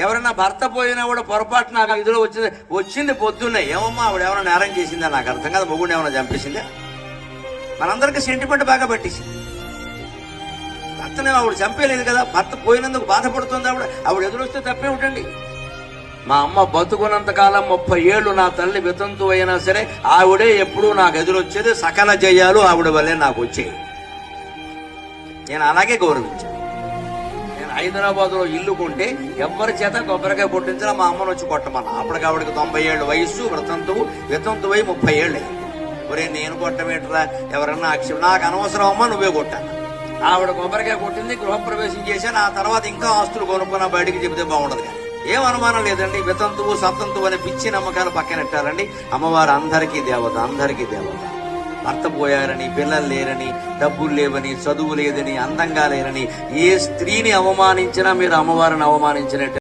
ఎవరైనా భర్త పోయినా కూడా పొరపాటు నాకు ఇదిలో వచ్చింది పొద్దున్నే, ఏమమ్మా ఆవిడ ఏమైనా నేరం చేసిందా నాకు అర్థం కాదు, మొగుడు ఏమైనా చంపేసిందా? మనందరికీ సెంటిమెంట్ బాగా పట్టేసింది. భర్తనే ఆవిడ చంపేలేదు కదా, భర్త పోయినందుకు బాధపడుతుంది ఆవిడ ఎదురొస్తే తప్పే ఉంటండి. మా అమ్మ బతుకున్నంత కాలం 30 ఏళ్ళు నా తల్లి వితంతు అయినా సరే ఆవిడే ఎప్పుడూ నాకు ఎదురొచ్చేది. సకల జయాలు ఆవిడ వల్లే నాకు వచ్చేది. నేను అలాగే గౌరవించాను. నేను హైదరాబాద్లో ఇల్లు కొంటే ఎవరి చేత కొబ్బరికాయ కొట్టించినా మా అమ్మను వచ్చి కొట్టమన్నా. అప్పటికి ఆవిడకి 90 ఏళ్ళు వయస్సు, వితంతు వై 30 ఏళ్ళు. ఒరే నేను కొట్టమేటరా, ఎవరన్నా నాకు అనవసరం అమ్మా, నువ్వే కొట్టాను. ఆవిడ కొబ్బరికాయ కొట్టింది, గృహప్రవేశం చేశాను. ఆ తర్వాత ఇంకా ఆస్తులు కొనుక్కున్నా బయటికి చెబితే బాగుండదు కానీ ఏం అనుమానం లేదండి. వితంతువు సతంతువు అనే పిచ్చి నమ్మకాలు పక్కనెట్టారండి. అమ్మవారు అందరికీ దేవత, అందరికీ దేవత. భర్త పోయారని, పిల్లలు లేరని, డబ్బులు లేవని, చదువు లేదని, అందంగా లేరని ఏ స్త్రీని అవమానించినా మీరు అమ్మవారిని అవమానించినట్టు.